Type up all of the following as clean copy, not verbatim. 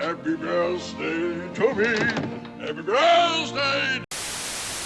Happy birthday to me. Happy birthday.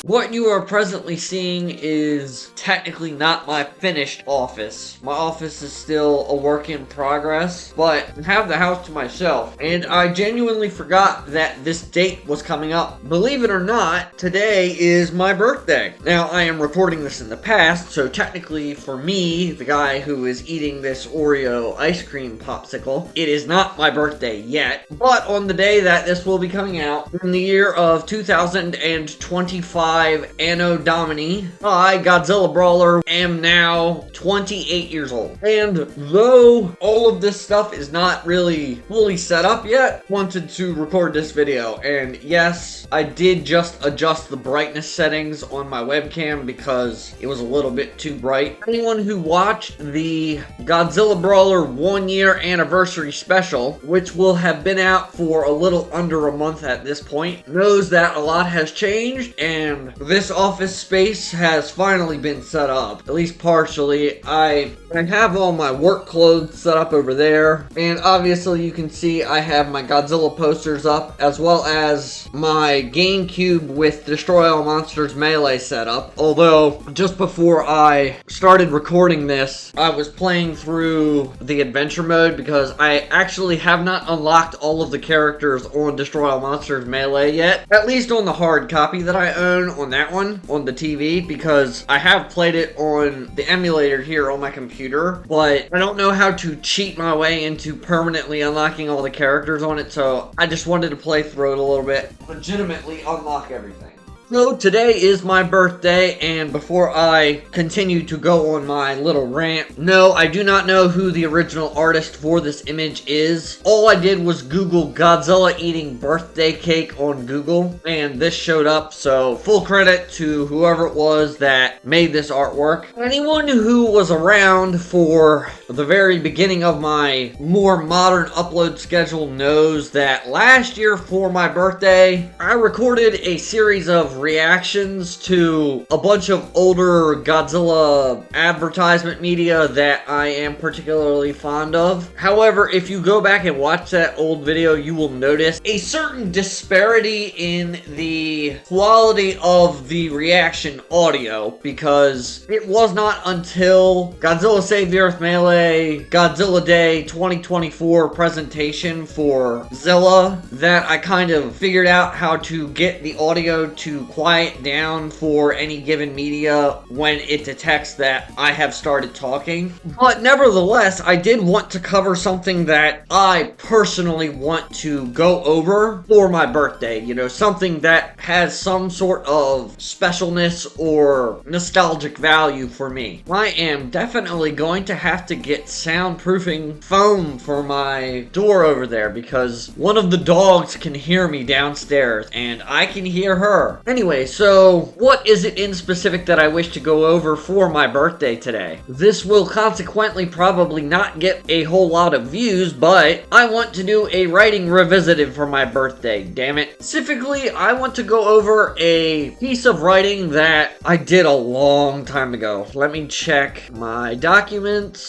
What you are presently seeing is technically not my finished office. My office is still a work in progress, but I have the house to myself. And I genuinely forgot that this date was coming up. Believe it or not, today is my birthday. Now, I am recording this in the past, so technically for me, the guy who is eating this Oreo ice cream popsicle, it is not my birthday yet. But on the day that this will be coming out, in the year of 2025, Anno Domini, I, Godzilla Brawler, am now 28 years old. And though all of this stuff is not really fully set up yet, wanted to record this video. And yes, I did just adjust the brightness settings on my webcam because it was a little bit too bright. Anyone who watched the Godzilla Brawler 1 year anniversary special, which will have been out for a little under a month at this point, knows that a lot has changed, and this office space has finally been set up, at least partially. I have all my work clothes set up over there, and obviously you can see I have my Godzilla posters up, as well as my GameCube with Destroy All Monsters Melee set up. Although, just before I started recording this, I was playing through the adventure mode because I actually have not unlocked all of the characters on Destroy All Monsters Melee yet, at least on the hard copy that I own on that one on the TV, because I have played it on the emulator here on my computer, but I don't know how to cheat my way into permanently unlocking all the characters on it, so I just wanted to play through it a little bit, legitimately unlock everything. So today is my birthday, and before I continue to go on my little rant, no, I do not know who the original artist for this image is. All I did was Google Godzilla eating birthday cake on Google, and this showed up, so full credit to whoever it was that made this artwork. Anyone who was around for the very beginning of my more modern upload schedule knows that last year for my birthday, I recorded a series of reactions to a bunch of older Godzilla advertisement media that I am particularly fond of. However, if you go back and watch that old video, you will notice a certain disparity in the quality of the reaction audio, because it was not until Godzilla Save the Earth Melee Godzilla Day 2024 presentation for Zilla that I kind of figured out how to get the audio to quiet down for any given media when it detects that I have started talking. But nevertheless, I did want to cover something that I personally want to go over for my birthday. You know, something that has some sort of specialness or nostalgic value for me. I am definitely going to have to get soundproofing foam for my door over there because one of the dogs can hear me downstairs and I can hear her. Anyway, so what is it in specific that I wish to go over for my birthday today? This will consequently probably not get a whole lot of views, but I want to do a writing revisited for my birthday, damn it. Specifically, I want to go over a piece of writing that I did a long time ago. Let me check my documents,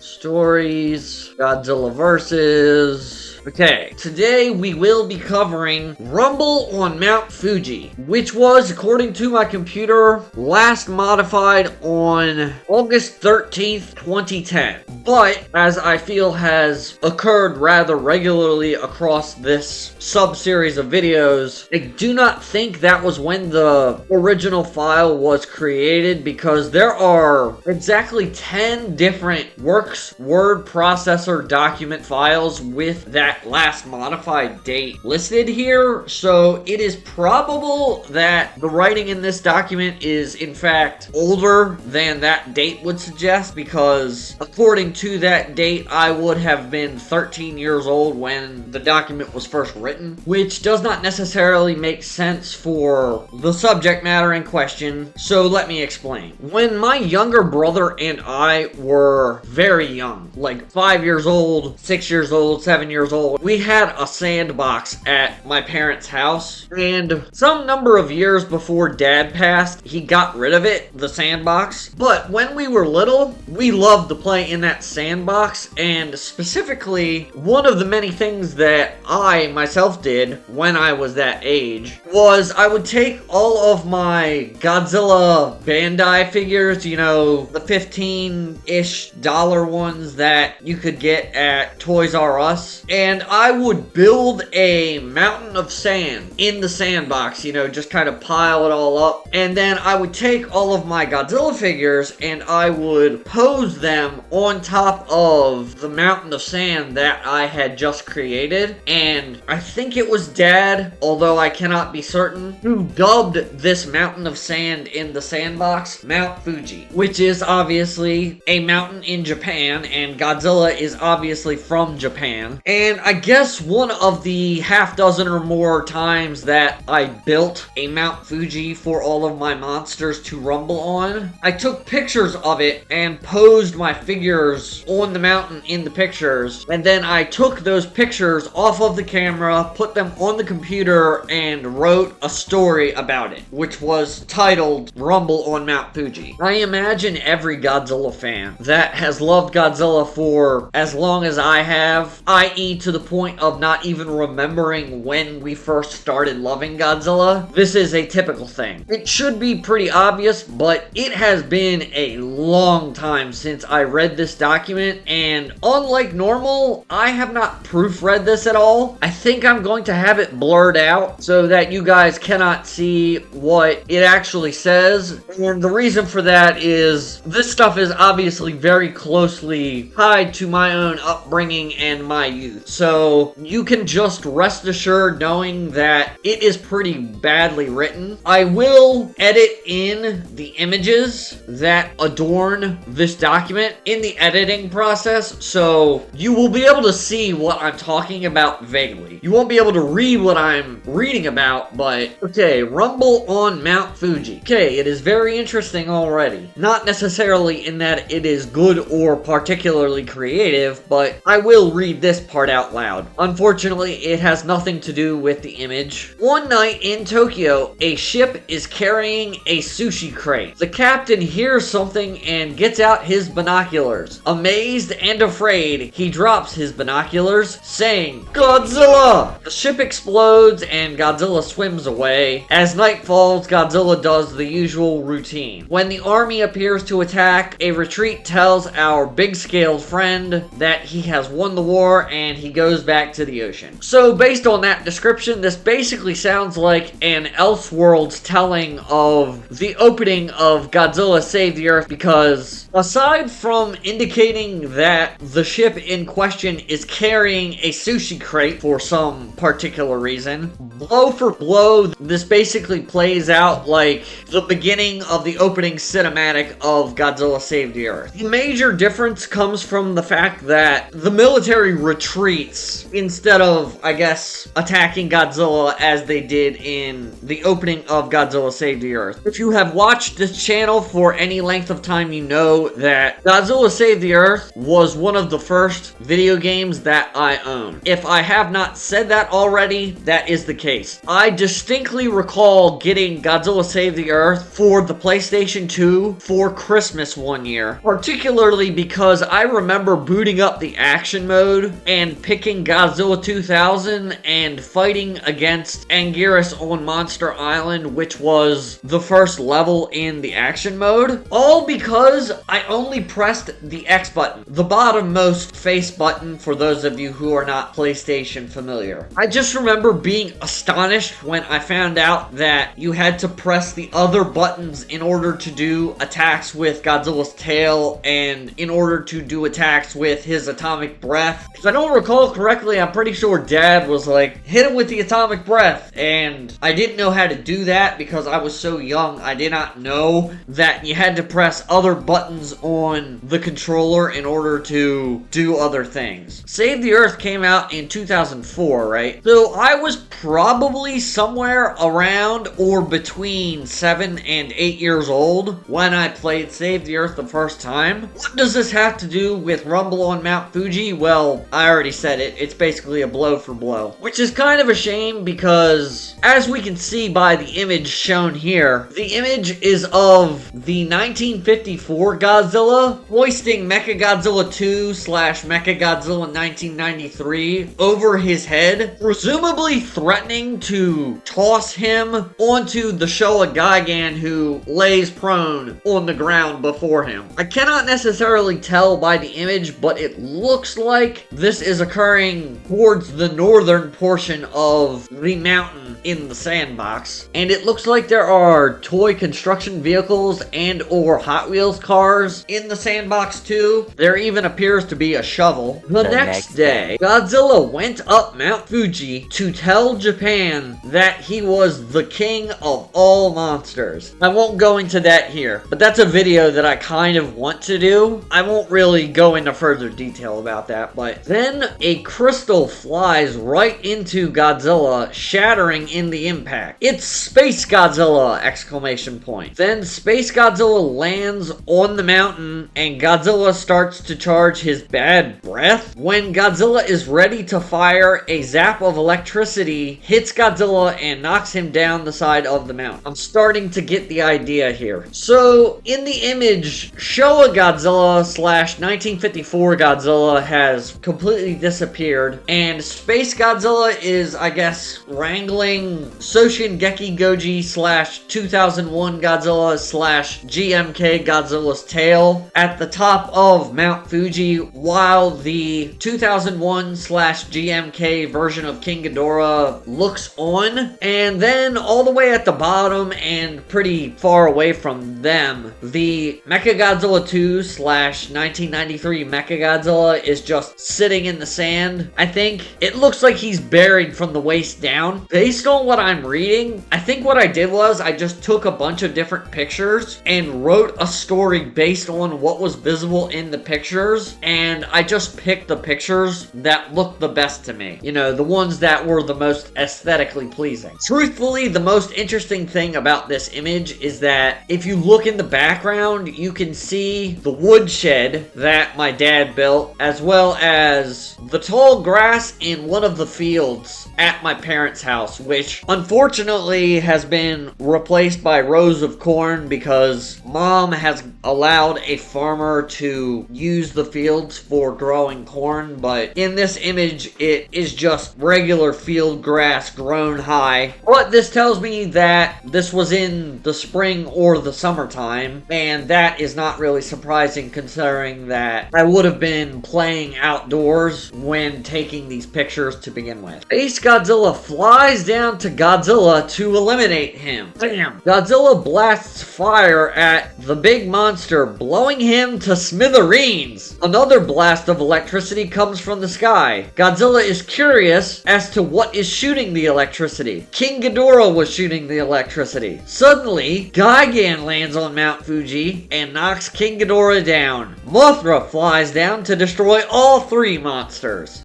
stories, Godzilla versus... Okay, today we will be covering Rumble on Mount Fuji, which was, according to my computer, last modified on August 13th, 2010. But, as I feel has occurred rather regularly across this sub-series of videos, I do not think that was when the original file was created, because there are exactly 10 different Works word processor document files with that last modified date listed here, so it is probable that the writing in this document is in fact older than that date would suggest, because according to that date I would have been 13 years old when the document was first written, which does not necessarily make sense for the subject matter in question, so let me explain. When my younger brother and I were very young, like 5 years old, 6 years old, 7 years old, old, we had a sandbox at my parents' house, and some number of years before Dad passed, he got rid of it, the sandbox. But when we were little, we loved to play in that sandbox, and specifically, one of the many things that I myself did when I was that age was I would take all of my Godzilla Bandai figures, you know, the 15-ish dollar ones that you could get at Toys R Us, and I would build a mountain of sand in the sandbox, you know, just kind of pile it all up, and then I would take all of my Godzilla figures and I would pose them on top of the mountain of sand that I had just created. And I think it was Dad, although I cannot be certain, who dubbed this mountain of sand in the sandbox Mount Fuji, which is obviously a mountain in Japan, and Godzilla is obviously from Japan. And I guess one of the half dozen or more times that I built a Mount Fuji for all of my monsters to rumble on, I took pictures of it and posed my figures on the mountain in the pictures, and then I took those pictures off of the camera, put them on the computer, and wrote a story about it, which was titled Rumble on Mount Fuji. I imagine every Godzilla fan that has loved Godzilla for as long as I have, i.e. to the point of not even remembering when we first started loving Godzilla, this is a typical thing. It should be pretty obvious, but it has been a long time since I read this document, and unlike normal, I have not proofread this at all. I think I'm going to have it blurred out so that you guys cannot see what it actually says, and the reason for that is this stuff is obviously very closely tied to my own upbringing and my youth, so you can just rest assured knowing that it is pretty badly written. I will edit in the images that adorn this document in the editing process, so you will be able to see what I'm talking about vaguely. You won't be able to read what I'm reading about, but okay, Rumble on Mount Fuji. Okay, it is very interesting already. Not necessarily in that it is good or particularly creative, but I will read this part out loud. Unfortunately, it has nothing to do with the image. One night in Tokyo, a ship is carrying a sushi crate. The captain hears something and gets out his binoculars. Amazed and afraid, he drops his binoculars, saying, "Godzilla!" The ship explodes and Godzilla swims away. As night falls, Godzilla does the usual routine. When the army appears to attack, a retreat tells our big-scaled friend that he has won the war and he goes back to the ocean. So based on that description, this basically sounds like an Elseworlds telling of the opening of Godzilla Save the Earth, because aside from indicating that the ship in question is carrying a sushi crate for some particular reason, blow for blow, this basically plays out like the beginning of the opening cinematic of Godzilla Save the Earth. The major difference comes from the fact that the military retreats instead of, I guess, attacking Godzilla as they did in the opening of Godzilla Save the Earth. If you have watched this channel for any length of time, you know that Godzilla Save the Earth was one of the first video games that I own. If I have not said that already, that is the case. I distinctly recall getting Godzilla Save the Earth for the PlayStation 2 for Christmas one year, particularly because I remember booting up the action mode and picking Godzilla 2000 and fighting against Anguirus on Monster Island, which was the first level in the action mode, all because I only pressed the X button, the bottommost face button for those of you who are not PlayStation familiar. I just remember being astonished when I found out that you had to press the other buttons in order to do attacks with Godzilla's tail and in order to do attacks with his atomic breath. If I don't recall correctly, I'm pretty sure Dad was like, hit him with the atomic breath, and I didn't know how to do that because I was so young. I did not know that you had to press other buttons on the controller in order to do other things. Save the Earth came out in 2004, right? So I was probably probably somewhere around or between 7 and 8 years old when I played Save the Earth the first time. What does this have to do with Rumble on Mount Fuji? Well, I already said it. It's basically a blow for blow. Which is kind of a shame because, as we can see by the image shown here, the image is of the 1954 Godzilla hoisting Mechagodzilla 2 / Mechagodzilla 1993 over his head, presumably threatening to toss him onto the Showa Gigan who lays prone on the ground before him. I cannot necessarily tell by the image, but it looks like this is occurring towards the northern portion of the mountain in the sandbox, and it looks like there are toy construction vehicles and or Hot Wheels cars in the sandbox too. There even appears to be a shovel. The next day, Godzilla went up Mount Fuji to tell Japan that he was the king of all monsters. I won't go into that here, but that's a video that I kind of want to do. I won't really go into further detail about that, but then a crystal flies right into Godzilla, shattering in the impact. It's Space Godzilla! Exclamation point. Then Space Godzilla lands on the mountain and Godzilla starts to charge his bad breath. When Godzilla is ready to fire, a zap of electricity hits Godzilla and knocks him down the side of the mountain. I'm starting to get the idea here. So, in the image, Showa Godzilla / 1954 Godzilla has completely disappeared, and Space Godzilla is, I guess, wrangling Soshingeki Goji / 2001 Godzilla / GMK Godzilla's tail at the top of Mount Fuji, while the 2001 / GMK version of King Ghidorah looks on. And then all the way at the bottom and pretty far away from them, the Mechagodzilla 2 / 1993 Mechagodzilla is just sitting in the sand. I think it looks like he's buried from the waist down. Based on what I'm reading, I think what I did was I just took a bunch of different pictures and wrote a story based on what was visible in the pictures, and I just picked the pictures that looked the best to me. You know, the ones that were the most aesthetically pleasing. Truthfully, the most interesting thing about this image is that if you look in the background, you can see the woodshed that my dad built, as well as the tall grass in one of the fields at my parents' house, which unfortunately has been replaced by rows of corn because mom has allowed a farmer to use the fields for growing corn. But in this image, it is just regular field grass grown high. But this tells me that this was in the spring or the summertime, and that is not really surprising considering that I would have been playing outdoors when taking these pictures to begin with. Space Godzilla flies down to Godzilla to eliminate him. Bam! Godzilla blasts fire at the big monster, blowing him to smithereens. Another blast of electricity comes from the sky. Godzilla is curious as to what is shooting the electricity. King Ghidorah was shooting the electricity. Suddenly, Gigan lands on Mount Fuji and knocks King Ghidorah down. Mothra flies down to destroy all three monsters.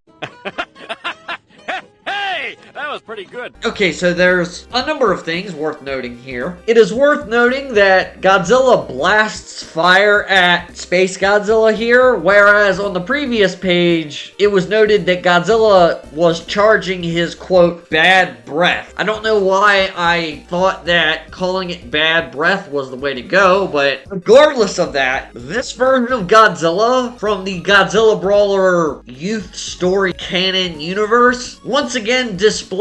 That was pretty good. Okay, so there's a number of things worth noting here. It is worth noting that Godzilla blasts fire at Space Godzilla here, whereas on the previous page, it was noted that Godzilla was charging his, quote, bad breath. I don't know why I thought that calling it bad breath was the way to go, but regardless of that, this version of Godzilla from the Godzilla Brawler Youth Story Canon universe once again displays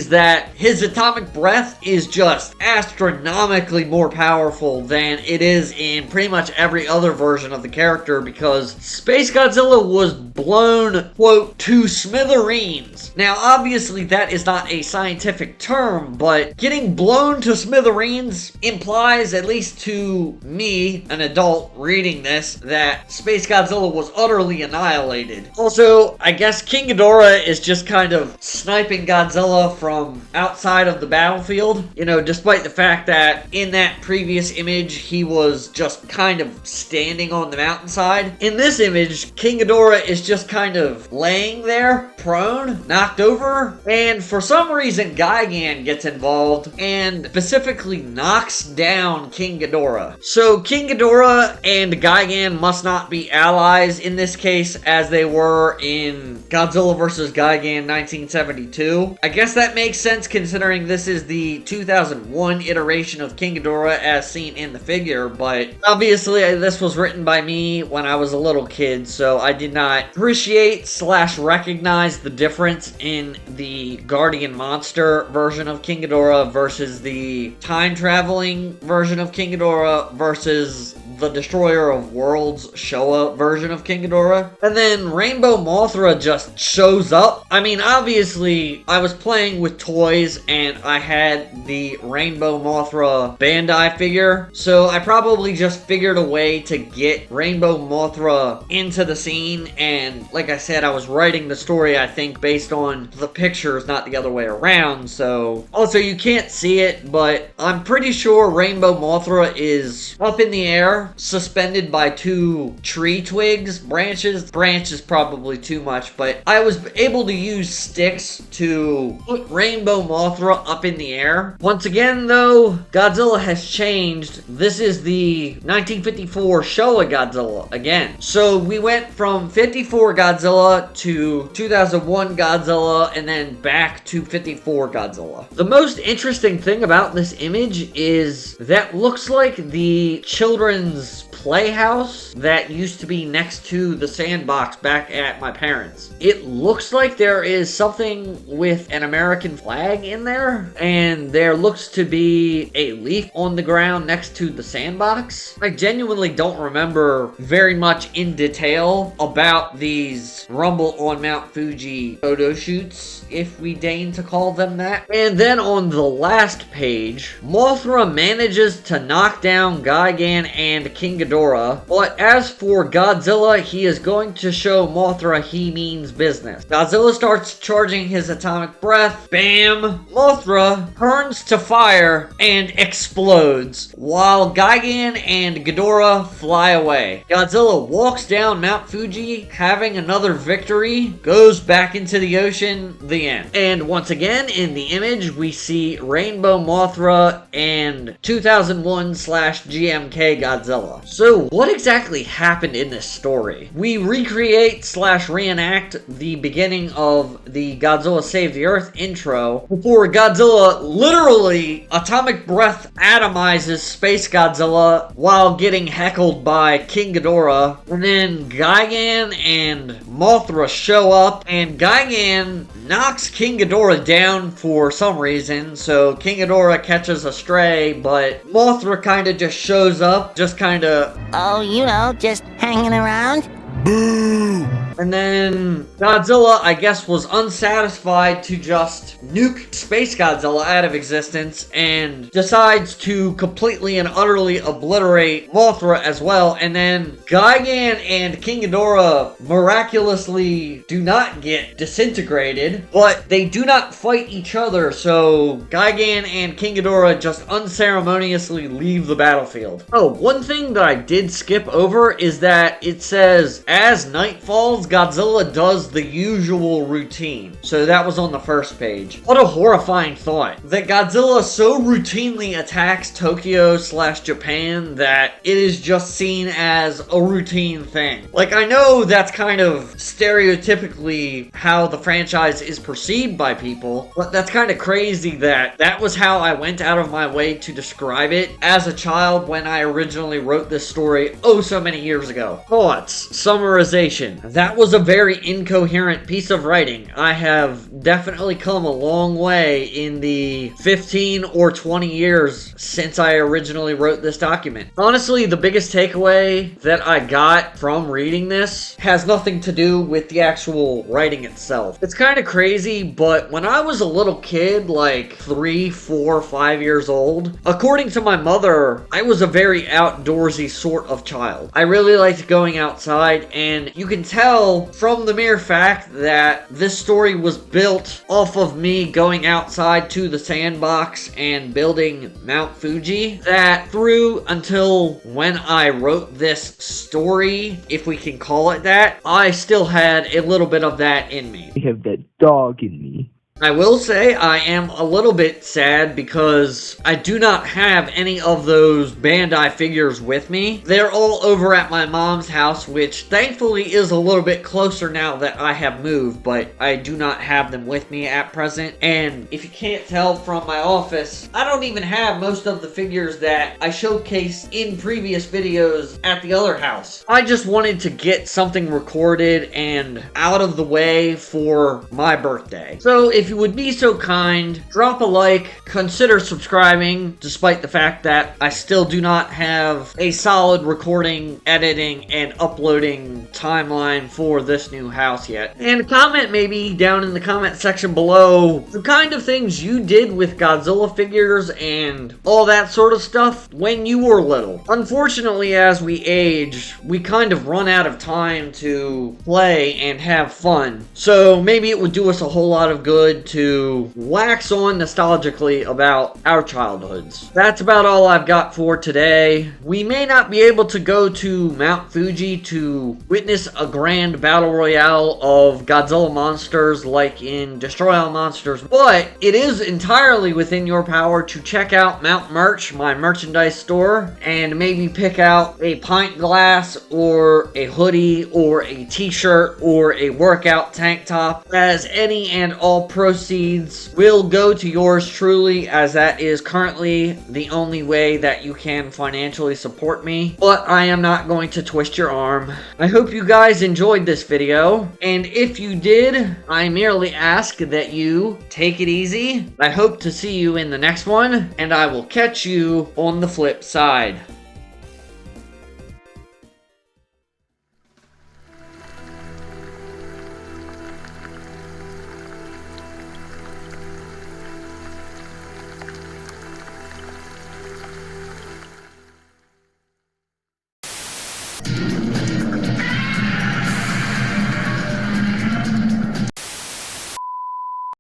that his atomic breath is just astronomically more powerful than it is in pretty much every other version of the character, because Space Godzilla was blown, quote, to smithereens. Now, obviously that is not a scientific term, but getting blown to smithereens implies, at least to me, an adult reading this, that Space Godzilla was utterly annihilated. Also, I guess King Ghidorah is just kind of sniping Godzilla Godzilla from outside of the battlefield. You know, despite the fact that in that previous image, he was just kind of standing on the mountainside. In this image, King Ghidorah is just kind of laying there, prone, knocked over, and for some reason, Gigan gets involved and specifically knocks down King Ghidorah. So King Ghidorah and Gigan must not be allies in this case as they were in Godzilla vs. Gigan 1972. I guess that makes sense considering this is the 2001 iteration of King Ghidorah as seen in the figure, but obviously this was written by me when I was a little kid, so I did not appreciate / recognize the difference in the Guardian Monster version of King Ghidorah versus the time-traveling version of King Ghidorah versus the Destroyer of Worlds Showa version of King Ghidorah. And then Rainbow Mothra just shows up. I mean, obviously, I was playing with toys and I had the Rainbow Mothra Bandai figure, so I probably just figured a way to get Rainbow Mothra into the scene, and like I said, I was writing the story, I think, based on the pictures, not the other way around, so... Also, you can't see it, but I'm pretty sure Rainbow Mothra is up in the air, suspended by 2 tree twigs, branches probably too much, but I was able to use sticks to put Rainbow Mothra up in the air. Once again though, Godzilla has changed. This is the 1954 Showa Godzilla again. So we went from 54 Godzilla to 2001 Godzilla and then back to 54 Godzilla. The most interesting thing about this image is that looks like the children's playhouse that used to be next to the sandbox back at my parents'. It looks like there is something with an American flag in there, and there looks to be a leaf on the ground next to the sandbox. I genuinely don't remember very much in detail about these Rumble on Mount Fuji photo shoots, if we deign to call them that. And then on the last page, Mothra manages to knock down Gigan and King Ghidorah, but as for Godzilla, he is going to show Mothra he means business. Godzilla starts charging his atomic breath. Bam! Mothra turns to fire and explodes, while Gigan and Ghidorah fly away. Godzilla walks down Mount Fuji, having another victory, goes back into the ocean, the end. And once again, in the image, we see Rainbow Mothra and 2001/GMK Godzilla. So, what exactly happened in this story? We recreate / reenact the beginning of the Godzilla Save the Earth intro before Godzilla literally atomic breath atomizes Space Godzilla while getting heckled by King Ghidorah. And then Gigan and Mothra show up, and Gigan knocks King Ghidorah down for some reason, so King Ghidorah catches a stray, but Mothra kind of just shows up, just kind of... Oh, you know, just hanging around? Boo! And then Godzilla, I guess, was unsatisfied to just nuke Space Godzilla out of existence and decides to completely and utterly obliterate Mothra as well. And then Gigan and King Ghidorah miraculously do not get disintegrated, but they do not fight each other, so Gigan and King Ghidorah just unceremoniously leave the battlefield. Oh, one thing that I did skip over is that it says, as night falls, Godzilla does the usual routine. So that was on the first page. What a horrifying thought. That Godzilla so routinely attacks Tokyo / Japan that it is just seen as a routine thing. Like, I know that's kind of stereotypically how the franchise is perceived by people, but that's kind of crazy that that was how I went out of my way to describe it as a child when I originally wrote this story oh so many years ago. Thoughts. Summarization. That was a very incoherent piece of writing. I have definitely come a long way in the 15 or 20 years since I originally wrote this document. Honestly, the biggest takeaway that I got from reading this has nothing to do with the actual writing itself. It's kind of crazy, but when I was a little kid, like 3, 4, 5 years old, according to my mother, I was a very outdoorsy sort of child. I really liked going outside, and you can tell tell from the mere fact that this story was built off of me going outside to the sandbox and building Mount Fuji, that through until when I wrote this story, if we can call it that, I still had a little bit of that in me. I have that dog in me. I will say I am a little bit sad because I do not have any of those Bandai figures with me. They're all over at my mom's house, which thankfully is a little bit closer now that I have moved, but I do not have them with me at present. And if you can't tell from my office, I don't even have most of the figures that I showcased in previous videos at the other house. I just wanted to get something recorded and out of the way for my birthday. So if you would be so kind, drop a like, consider subscribing, despite the fact that I still do not have a solid recording, editing, and uploading timeline for this new house yet. And comment maybe down in the comment section below the kind of things you did with Godzilla figures and all that sort of stuff when you were little. Unfortunately, as we age, we kind of run out of time to play and have fun. So maybe it would do us a whole lot of good to wax on nostalgically about our childhoods. That's about all I've got for today. We may not be able to go to Mount Fuji to witness a grand battle royale of Godzilla monsters like in Destroy All Monsters, but it is entirely within your power to check out Mount Merch, my merchandise store, and maybe pick out a pint glass or a hoodie or a t-shirt or a workout tank top, as any and all proceeds will go to yours truly, as that is currently the only way that you can financially support me. But I am not going to twist your arm. I hope you guys enjoyed this video, and if you did, I merely ask that you take it easy. I hope to see you in the next one, and I will catch you on the flip side.